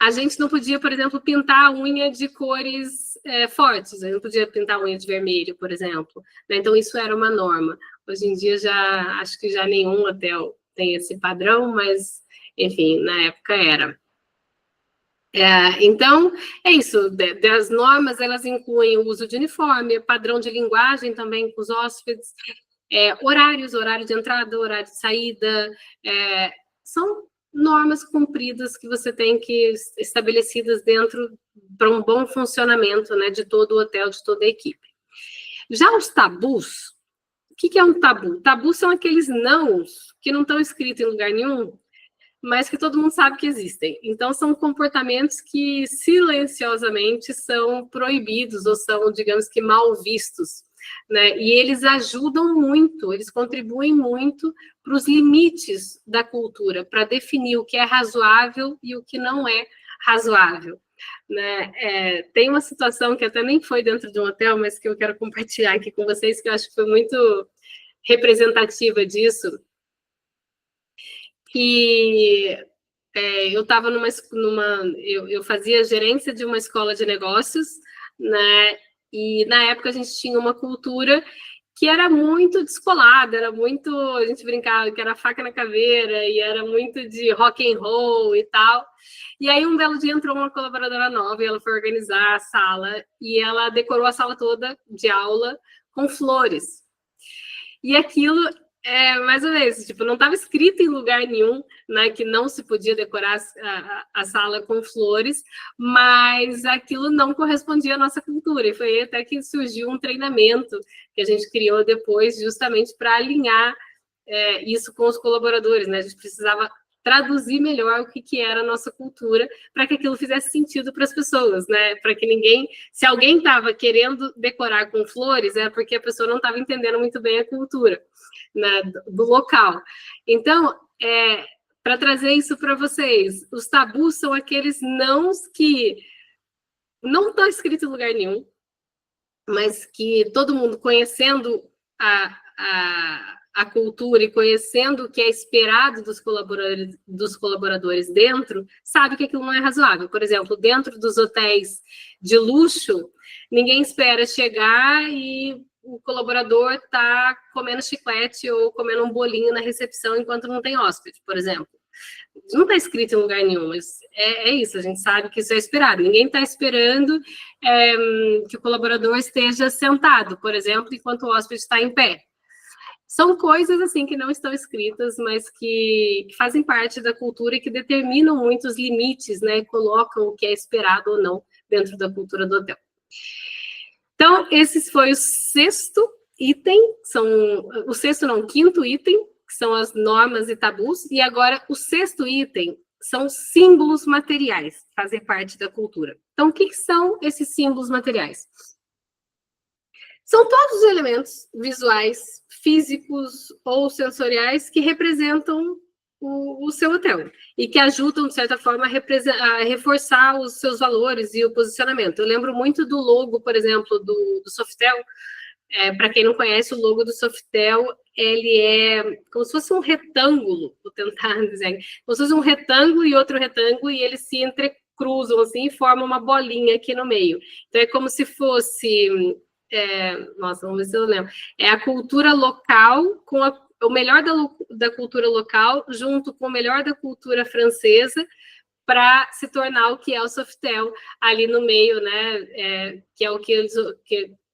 Speaker 1: a gente não podia, por exemplo, pintar a unha de cores fortes, eu não podia pintar a unha de vermelho, por exemplo, né? Então isso era uma norma. Hoje em dia acho que já nenhum hotel tem esse padrão, mas enfim, na época era. Então, é isso, das normas, elas incluem o uso de uniforme, padrão de linguagem também com os hóspedes, horário de entrada, horário de saída, são normas cumpridas que você tem que estabelecidas dentro para um bom funcionamento, né, de todo o hotel, de toda a equipe. Já os tabus, o que é um tabu? Tabus são aqueles nãos que não estão escritos em lugar nenhum, mas que todo mundo sabe que existem. Então, são comportamentos que silenciosamente são proibidos ou são, digamos que, mal vistos, né? E eles ajudam muito, eles contribuem muito para os limites da cultura, para definir o que é razoável e o que não é razoável, né? Tem uma situação que até nem foi dentro de um hotel, mas que eu quero compartilhar aqui com vocês, que eu acho que foi muito representativa disso, que eu estava eu fazia gerência de uma escola de negócios, né? E na época a gente tinha uma cultura que era muito descolada, a gente brincava que era faca na caveira, e era muito de rock and roll e tal. E aí um belo dia entrou uma colaboradora nova e ela foi organizar a sala, e ela decorou a sala toda de aula com flores. E aquilo, mais ou menos, tipo, não estava escrito em lugar nenhum, né, que não se podia decorar a sala com flores, mas aquilo não correspondia à nossa cultura, e foi até que surgiu um treinamento que a gente criou depois, justamente para alinhar isso com os colaboradores, né, a gente precisava traduzir melhor o que era a nossa cultura, para que aquilo fizesse sentido para as pessoas, né? Para que se alguém estava querendo decorar com flores, é porque a pessoa não estava entendendo muito bem a cultura, né, do local. Então, para trazer isso para vocês, os tabus são aqueles nãos que não estão escritos em lugar nenhum, mas que todo mundo, conhecendo a cultura e conhecendo o que é esperado dos colaboradores dentro, sabe que aquilo não é razoável. Por exemplo, dentro dos hotéis de luxo, ninguém espera chegar e o colaborador está comendo chiclete ou comendo um bolinho na recepção enquanto não tem hóspede, por exemplo. Não está escrito em lugar nenhum, mas é isso, a gente sabe que isso é esperado. Ninguém está esperando que o colaborador esteja sentado, por exemplo, enquanto o hóspede está em pé. São coisas assim que não estão escritas, mas que fazem parte da cultura e que determinam muito os limites, né? Colocam o que é esperado ou não dentro da cultura do hotel. Então, esse foi o sexto item, o quinto item, que que são as normas e tabus, e agora o sexto item são símbolos materiais, que fazem parte da cultura. Então, o que são esses símbolos materiais? São todos os elementos visuais, físicos ou sensoriais que representam o seu hotel e que ajudam, de certa forma, a reforçar os seus valores e o posicionamento. Eu lembro muito do logo, por exemplo, do Sofitel. Para quem não conhece, o logo do Sofitel, ele é como se fosse um retângulo, vou tentar dizer, como se fosse um retângulo e outro retângulo, e eles se entrecruzam assim e formam uma bolinha aqui no meio. Então, é como se fosse... nossa, vamos ver se eu lembro. É a cultura local com o melhor da cultura local junto com o melhor da cultura francesa para se tornar o que é o Sofitel ali no meio, né? Que é o que eles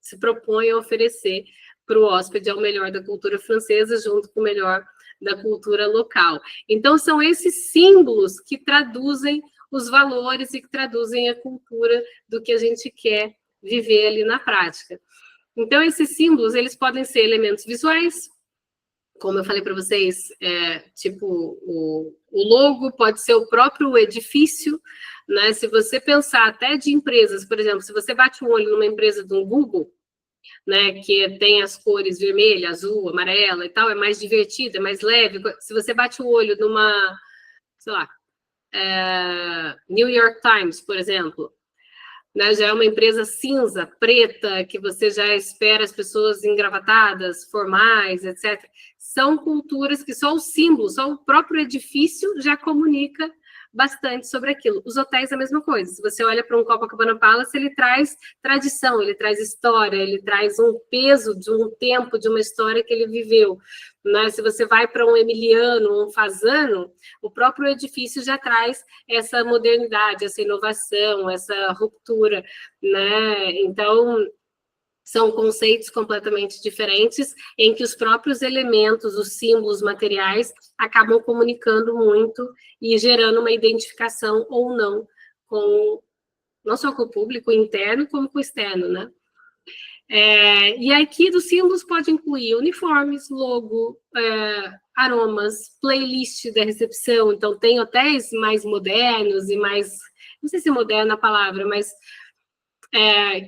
Speaker 1: se propõem a oferecer para o hóspede, é o melhor da cultura francesa junto com o melhor da cultura local. Então, são esses símbolos que traduzem os valores e que traduzem a cultura do que a gente quer viver ali na prática. Então, esses símbolos, eles podem ser elementos visuais, como eu falei para vocês, tipo o logo, pode ser o próprio edifício, né? Se você pensar até de empresas, por exemplo, se você bate um olho numa empresa do Google, né, que tem as cores vermelha, azul, amarela e tal, é mais divertido, é mais leve. Se você bate o olho numa, sei lá, New York Times, por exemplo, né, já é uma empresa cinza, preta, que você já espera as pessoas engravatadas, formais, etc. São culturas que só o símbolo, só o próprio edifício já comunica bastante sobre aquilo. Os hotéis é a mesma coisa. Se você olha para um Copacabana Palace, ele traz tradição, ele traz história, ele traz um peso de um tempo, de uma história que ele viveu. Né? Se você vai para um Emiliano, um Fasano, o próprio edifício já traz essa modernidade, essa inovação, essa ruptura, né? Então, são conceitos completamente diferentes, em que os próprios elementos, os símbolos materiais, acabam comunicando muito e gerando uma identificação ou não, não só com o público interno, como com o externo, né? E aqui dos símbolos pode incluir uniformes, logo, aromas, playlist da recepção. Então, tem hotéis mais modernos e mais... Não sei se é moderna a palavra, mas...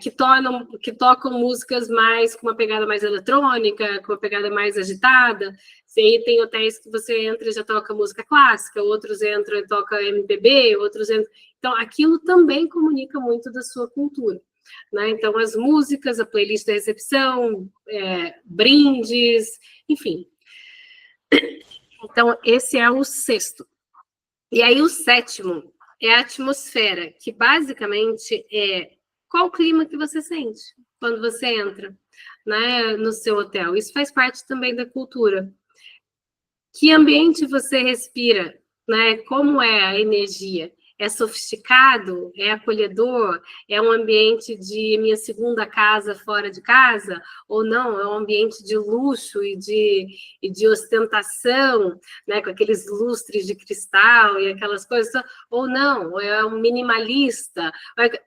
Speaker 1: que tocam músicas mais com uma pegada mais eletrônica, com uma pegada mais agitada. E aí tem hotéis que você entra e já toca música clássica, outros entram e tocam MPB, outros entram... Então, aquilo também comunica muito da sua cultura. Né? Então, as músicas, a playlist da recepção, brindes, enfim. Então, esse é o sexto. E aí, o sétimo é a atmosfera, que basicamente é qual o clima que você sente quando você entra, né, no seu hotel. Isso faz parte também da cultura. Que ambiente você respira, né? Como é a energia? É sofisticado? É acolhedor? É um ambiente de minha segunda casa fora de casa? Ou não? É um ambiente de luxo e de ostentação, né? Com aqueles lustres de cristal e aquelas coisas? Ou não? É um minimalista?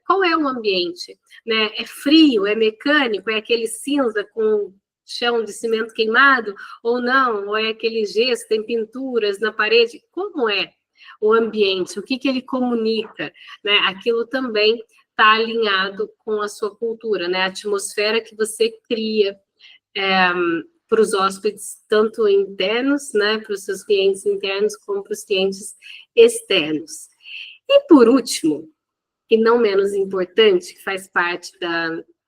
Speaker 1: Qual é o ambiente? Né? É frio? É mecânico? É aquele cinza com chão de cimento queimado? Ou não? Ou é aquele gesso, tem pinturas na parede? Como é o ambiente? O que ele comunica? Né? Aquilo também está alinhado com a sua cultura, né? A atmosfera que você cria para os hóspedes, tanto internos, né? Para os seus clientes internos, como para os clientes externos. E, por último, e não menos importante, que faz parte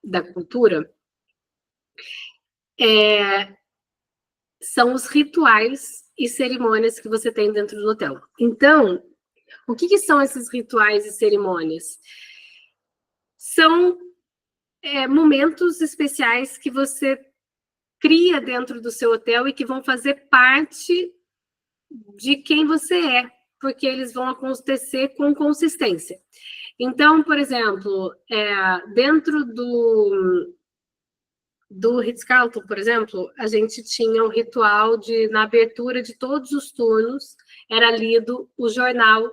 Speaker 1: da cultura, são os rituais e cerimônias que você tem dentro do hotel. Então, o que são esses rituais e cerimônias? São momentos especiais que você cria dentro do seu hotel e que vão fazer parte de quem você é, porque eles vão acontecer com consistência. Então, por exemplo, dentro do Ritz-Carlton, por exemplo, a gente tinha um ritual na abertura de todos os turnos, era lido o jornal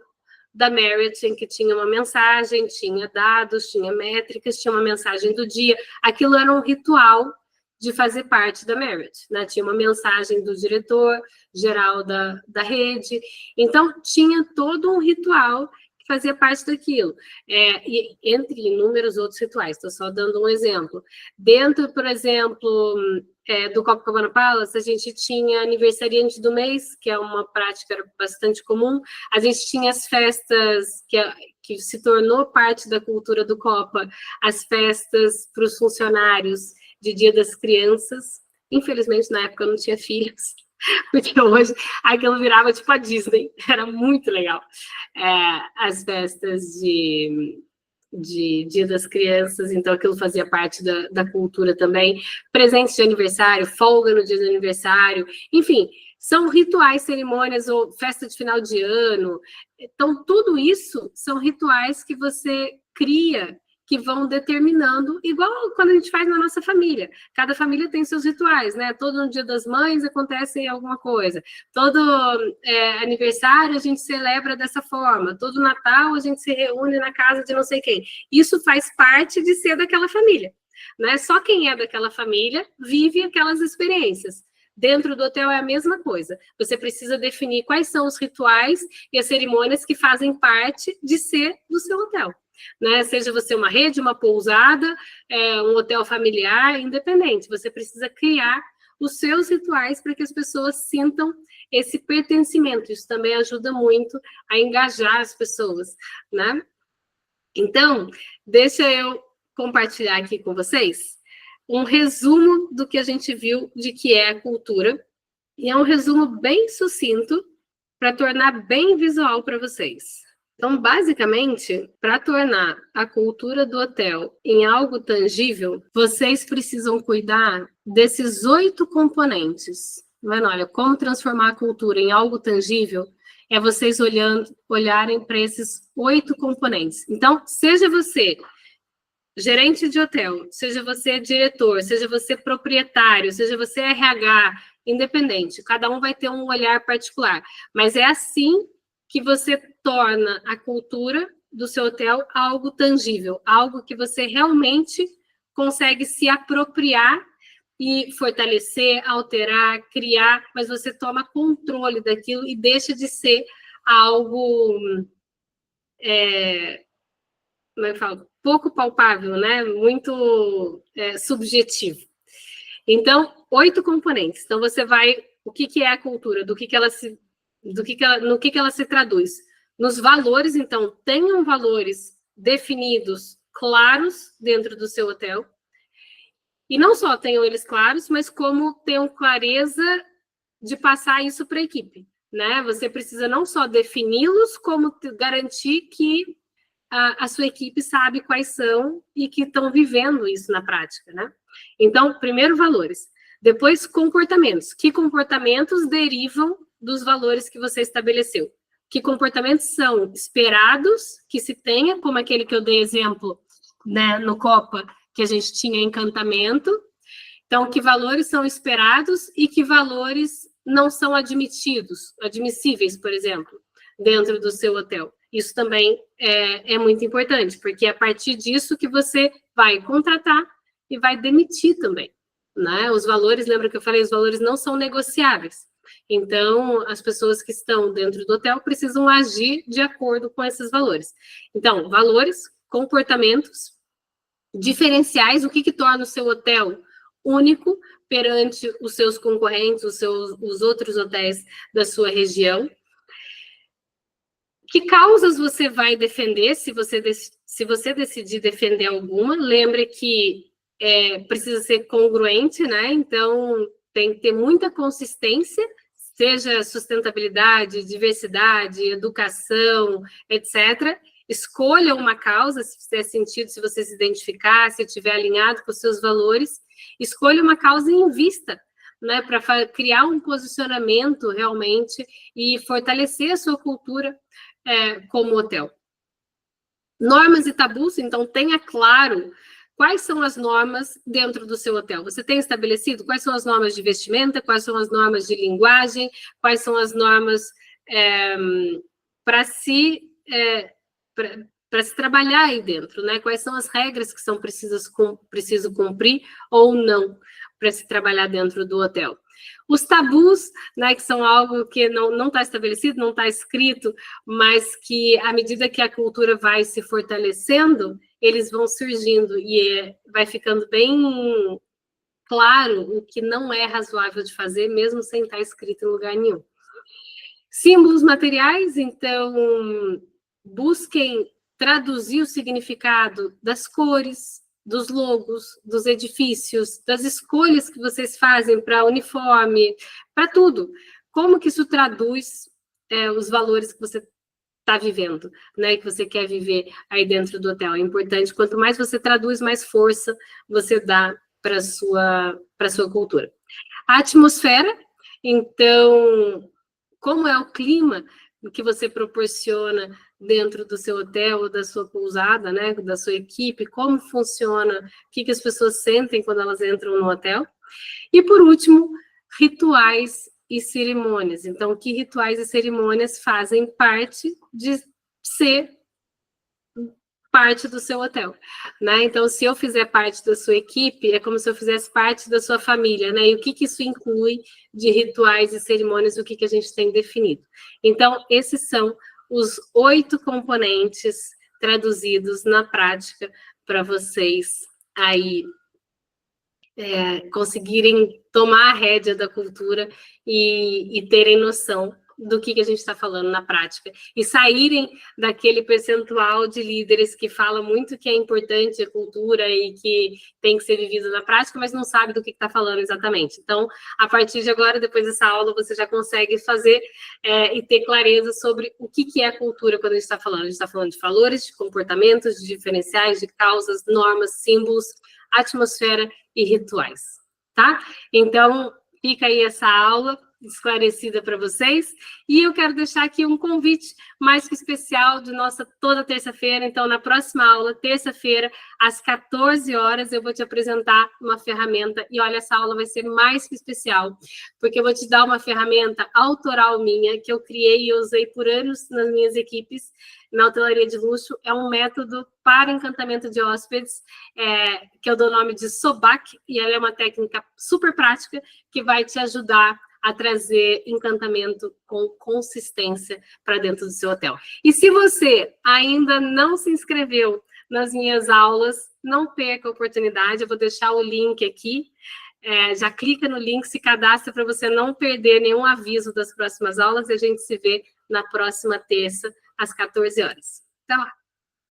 Speaker 1: da Marriott, em que tinha uma mensagem, tinha dados, tinha métricas, tinha uma mensagem do dia. Aquilo era um ritual de fazer parte da Marriott, né? Tinha uma mensagem do diretor geral da rede, então tinha todo um ritual que fazia parte daquilo, e entre inúmeros outros rituais, estou só dando um exemplo. Dentro, por exemplo, do Copacabana Palace, a gente tinha aniversariante do mês, que é uma prática bastante comum, a gente tinha as festas que se tornou parte da cultura do Copa, as festas para os funcionários de Dia das Crianças. Infelizmente, na época eu não tinha filhos, porque hoje aquilo virava tipo a Disney, era muito legal. As festas de Dia das Crianças, então aquilo fazia parte da cultura também. Presente de aniversário, folga no dia do aniversário, enfim, são rituais, cerimônias ou festa de final de ano. Então, tudo isso são rituais que você cria, que vão determinando, igual quando a gente faz na nossa família. Cada família tem seus rituais, né? Todo no Dia das Mães acontece alguma coisa. Todo aniversário a gente celebra dessa forma. Todo Natal a gente se reúne na casa de não sei quem. Isso faz parte de ser daquela família, né? Só quem é daquela família vive aquelas experiências. Dentro do hotel é a mesma coisa. Você precisa definir quais são os rituais e as cerimônias que fazem parte de ser do seu hotel. Né? Seja você uma rede, uma pousada, um hotel familiar, independente. Você precisa criar os seus rituais para que as pessoas sintam esse pertencimento. Isso também ajuda muito a engajar as pessoas, né? Então, deixa eu compartilhar aqui com vocês um resumo do que a gente viu de que é a cultura, e é um resumo bem sucinto para tornar bem visual para vocês. Então, basicamente, para tornar a cultura do hotel em algo tangível, vocês precisam cuidar desses 8 componentes. Mano, olha, como transformar a cultura em algo tangível é vocês olharem para esses 8 componentes. Então, seja você gerente de hotel, seja você diretor, seja você proprietário, seja você RH, independente, cada um vai ter um olhar particular, mas é assim que você torna a cultura do seu hotel algo tangível, algo que você realmente consegue se apropriar e fortalecer, alterar, criar, mas você toma controle daquilo e deixa de ser algo, como é que eu falo? Pouco palpável, né? Muito subjetivo. Então, 8 componentes. Então, você vai... O que é a cultura? No que ela se traduz? Nos valores. Então, tenham valores definidos, claros, dentro do seu hotel. E não só tenham eles claros, mas como tenham clareza de passar isso para a equipe, né? Você precisa não só defini-los, como garantir que a sua equipe sabe quais são e que estão vivendo isso na prática, né? Então, primeiro, valores. Depois, comportamentos. Que comportamentos derivam dos valores que você estabeleceu? Que comportamentos são esperados que se tenha, como aquele que eu dei exemplo, né, no Copa, que a gente tinha encantamento. Então, que valores são esperados e que valores não são admissíveis, por exemplo, dentro do seu hotel. Isso também é muito importante, porque é a partir disso que você vai contratar e vai demitir também, né? Os valores, lembra que eu falei, os valores não são negociáveis. Então, as pessoas que estão dentro do hotel precisam agir de acordo com esses valores. Então, valores, comportamentos, diferenciais, o que torna o seu hotel único perante os seus concorrentes, os outros hotéis da sua região. Que causas você vai defender, se você decidir defender alguma? Lembre que precisa ser congruente, né? Então, tem que ter muita consistência, seja sustentabilidade, diversidade, educação, etc. Escolha uma causa, se fizer sentido, se você se identificar, se estiver alinhado com os seus valores. Escolha uma causa e invista, né, para criar um posicionamento realmente e fortalecer a sua cultura como hotel. Normas e tabus, então tenha claro quais são as normas dentro do seu hotel. Você tem estabelecido quais são as normas de vestimenta, quais são as normas de linguagem, quais são as normas para se trabalhar aí dentro, né? Quais são as regras que são preciso cumprir ou não. para se trabalhar dentro do hotel. Os tabus, né, que são algo que não está estabelecido, não está escrito, mas que, à medida que a cultura vai se fortalecendo, eles vão surgindo e vai ficando bem claro o que não é razoável de fazer, mesmo sem estar escrito em lugar nenhum. Símbolos materiais, então, busquem traduzir o significado das cores, dos logos, dos edifícios, das escolhas que vocês fazem para uniforme, para tudo. Como que isso traduz os valores que você está vivendo, né? Que você quer viver aí dentro do hotel. É importante, quanto mais você traduz, mais força você dá para a sua cultura. A atmosfera, então, como é o clima que você proporciona dentro do seu hotel, da sua pousada, né, da sua equipe, como funciona, o que as pessoas sentem quando elas entram no hotel. E, por último, rituais e cerimônias. Então, que rituais e cerimônias fazem parte de ser parte do seu hotel, né? Então, se eu fizer parte da sua equipe, é como se eu fizesse parte da sua família, né? E o que isso inclui de rituais e cerimônias, o que a gente tem definido. Então, esses são os 8 componentes traduzidos na prática para vocês aí conseguirem tomar a rédea da cultura e terem noção do que a gente está falando na prática, e saírem daquele percentual de líderes que fala muito que é importante a cultura e que tem que ser vivido na prática, mas não sabe do que está falando exatamente. Então, a partir de agora, depois dessa aula, você já consegue fazer e ter clareza sobre o que é a cultura quando a gente está falando. A gente está falando de valores, de comportamentos, de diferenciais, de causas, normas, símbolos, atmosfera e rituais, tá? Então, fica aí essa aula esclarecida para vocês, e eu quero deixar aqui um convite mais que especial de nossa toda terça-feira. Então, na próxima aula, terça-feira, às 14 horas, eu vou te apresentar uma ferramenta, e olha, essa aula vai ser mais que especial, porque eu vou te dar uma ferramenta autoral minha, que eu criei e usei por anos nas minhas equipes, na hotelaria de luxo. É um método para encantamento de hóspedes, que eu dou o nome de SOBAC, e ela é uma técnica super prática, que vai te ajudar a trazer encantamento com consistência para dentro do seu hotel. E se você ainda não se inscreveu nas minhas aulas, não perca a oportunidade, eu vou deixar o link aqui, já clica no link, se cadastra para você não perder nenhum aviso das próximas aulas, e a gente se vê na próxima terça, às 14 horas. Até lá!